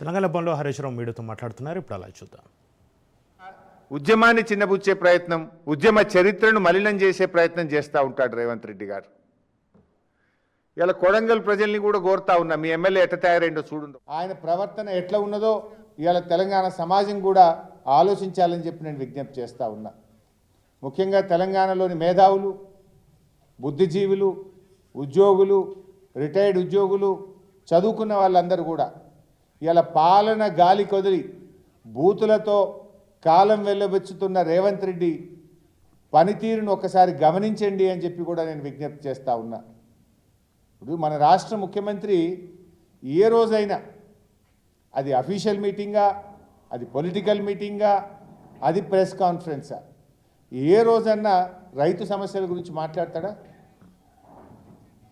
తెలంగాణ భవన్లో హరీష్ రావు మీడియాతో మాట్లాడుతున్నారు. ఇప్పుడు అలా చూద్దాం. ఉద్యమాన్ని చిన్నబుచ్చే ప్రయత్నం, ఉద్యమ చరిత్రను మలినం చేసే ప్రయత్నం చేస్తూ ఉంటాడు రేవంత్ రెడ్డి గారు. ఇలా కొడంగల్ ప్రజల్ని కూడా కోరుతా ఉన్నా, మీ ఎమ్మెల్యే ఎట్లా తయారైందో చూడండి. ఆయన ప్రవర్తన ఎట్లా ఉన్నదో ఇవాళ తెలంగాణ సమాజం కూడా ఆలోచించాలని చెప్పి నేను విజ్ఞప్తి చేస్తూ ఉన్నా. ముఖ్యంగా తెలంగాణలోని మేధావులు, బుద్ధిజీవులు, ఉద్యోగులు, రిటైర్డ్ ఉద్యోగులు, చదువుకున్న వాళ్ళందరూ కూడా ఇలా పాలన గాలి కొదిలి బూతులతో కాలం వెళ్ళబెచ్చుతున్న రేవంత్ రెడ్డి పనితీరును ఒకసారి గమనించండి అని చెప్పి కూడా నేను విజ్ఞప్తి చేస్తూ ఉన్నా. ఇప్పుడు మన రాష్ట్ర ముఖ్యమంత్రి ఏ రోజైనా అది అఫీషియల్ మీటింగా, అది పొలిటికల్ మీటింగా, అది ప్రెస్ కాన్ఫరెన్సా, ఏ రోజన్నా రైతు సమస్యల గురించి మాట్లాడతాడా?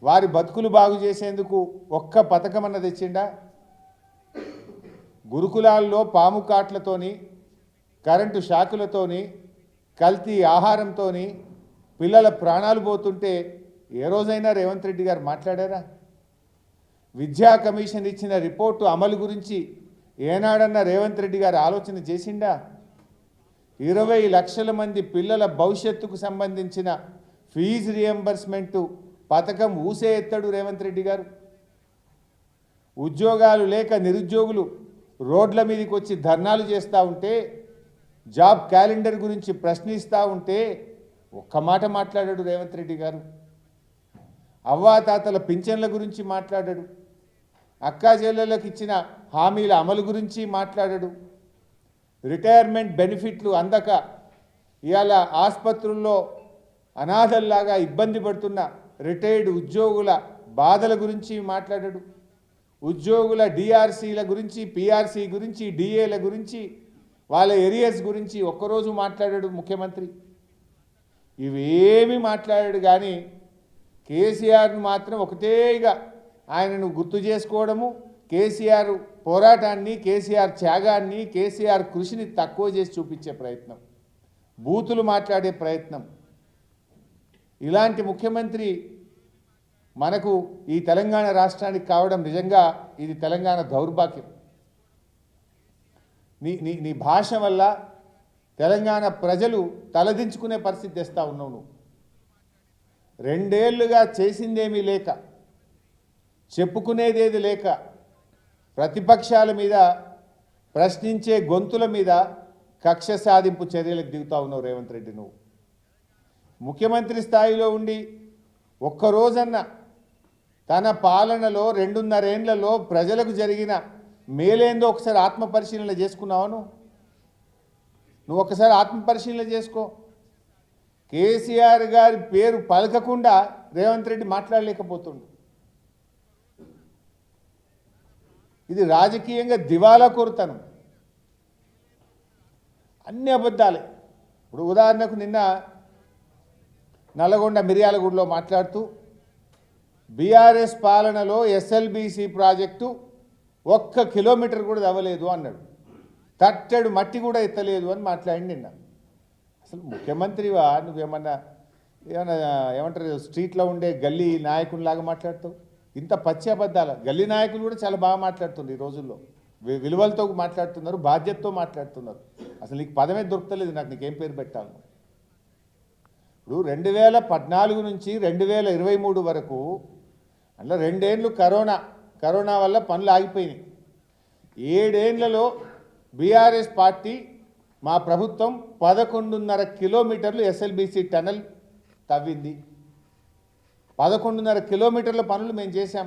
వారి బతుకులు బాగు చేసేందుకు ఒక్క పథకం అన్న తెచ్చిండా? గురుకులాల్లో పాము కాట్లతోని, కరెంటు షాకులతోని, కల్తీ ఆహారంతో పిల్లల ప్రాణాలు పోతుంటే ఏ రోజైనా రేవంత్ రెడ్డి గారు మాట్లాడారా? విద్యా కమిషన్ ఇచ్చిన రిపోర్టు అమలు గురించి ఏనాడన్నా రేవంత్ రెడ్డి గారు ఆలోచన చేసిండా? 20 లక్షల మంది పిల్లల భవిష్యత్తుకు సంబంధించిన ఫీజు రియంబర్స్మెంటు పథకం ఊసే ఎత్తాడు రేవంత్ రెడ్డి గారు. ఉద్యోగాలు లేక నిరుద్యోగులు రోడ్ల మీదకి వచ్చి ధర్నాలు చేస్తూ ఉంటే, జాబ్ క్యాలెండర్ గురించి ప్రశ్నిస్తూ ఉంటే ఒక్క మాట మాట్లాడాడు రేవంత్ రెడ్డి గారు. అవ్వాతాతల పింఛన్ల గురించి మాట్లాడాడు. అక్కా చెల్లెళ్ళకి ఇచ్చిన హామీల అమలు గురించి మాట్లాడాడు. రిటైర్మెంట్ బెనిఫిట్లు అందక ఇవాళ ఆసుపత్రుల్లో అనాథల్లాగా ఇబ్బంది పడుతున్న రిటైర్డ్ ఉద్యోగుల బాధల గురించి మాట్లాడాడు. ఉద్యోగుల డిఆర్సీల గురించి, పిఆర్సీ గురించి, డిఏల గురించి, వాళ్ళ ఏరియాస్ గురించి ఒక్కరోజు మాట్లాడాడు ముఖ్యమంత్రి. ఇవేమీ మాట్లాడాడు. కానీ కేసీఆర్ను మాత్రం ఒకటేగా ఆయనను గుర్తు చేసుకోవడము, కేసీఆర్ పోరాటాన్ని, కేసీఆర్ త్యాగాన్ని, కేసీఆర్ కృషిని తక్కువ చేసి చూపించే ప్రయత్నం, బూతులు మాట్లాడే ప్రయత్నం. ఇలాంటి ముఖ్యమంత్రి మనకు ఈ తెలంగాణ రాష్ట్రానికి కావడం నిజంగా ఇది తెలంగాణ దౌర్భాగ్యం. నీ భాష వల్ల తెలంగాణ ప్రజలు తలదించుకునే పరిస్థితి తెస్తా ఉన్నావు. నువ్వు 2 ఏళ్లుగా చేసిందేమీ లేక, చెప్పుకునేదేది లేక, ప్రతిపక్షాల మీద, ప్రశ్నించే గొంతుల మీద కక్ష సాధింపు చర్యలకు దిగుతా ఉన్నావు రేవంత్ రెడ్డి. నువ్వు ముఖ్యమంత్రి స్థాయిలో ఉండి ఒక్కరోజన్న తన పాలనలో 2.5 ఏళ్లలో ప్రజలకు జరిగిన మేలేందో ఒకసారి ఆత్మపరిశీలన చేసుకున్నావు? నువ్వు ఒకసారి ఆత్మపరిశీలన చేసుకో. కేసీఆర్ గారి పేరు పలకకుండా రేవంత్ రెడ్డి మాట్లాడలేకపోతుండు. ఇది రాజకీయంగా దివాలా కోరుతాను. అన్ని అబద్ధాలే. ఇప్పుడు ఉదాహరణకు నిన్న నల్లగొండ మిర్యాలగూడలో మాట్లాడుతూ బీఆర్ఎస్ పాలనలో ఎస్ఎల్బీసీ ప్రాజెక్టు 1 కిలోమీటర్ కూడా అవ్వలేదు అన్నాడు. తట్టెడు మట్టి కూడా ఎత్తలేదు అని మాట్లాడి నిన్న. అసలు ముఖ్యమంత్రివా నువ్వేమన్నా ఏమంటారు, స్ట్రీట్లో ఉండే గల్లీ నాయకునిలాగా మాట్లాడుతావు? ఇంత పచ్చి అబద్ధాల. గల్లీ నాయకులు కూడా చాలా బాగా మాట్లాడుతున్నారు ఈ రోజుల్లో, విలువలతో మాట్లాడుతున్నారు, బాధ్యతతో మాట్లాడుతున్నారు. అసలు నీకు పదమే దొరుకుతలేదు. నీకేం పేరు పెట్టాలి? ఇప్పుడు 2014 నుంచి 2023 వరకు అందులో 2 ఏళ్ళు కరోనా వల్ల పనులు ఆగిపోయినాయి. 7 ఏళ్లలో బీఆర్ఎస్ పార్టీ, మా ప్రభుత్వం 11.5 కిలోమీటర్లు ఎస్ఎల్బీసీ టనల్ తవ్వింది. 11.5 కిలోమీటర్ల పనులు మేము చేశాం.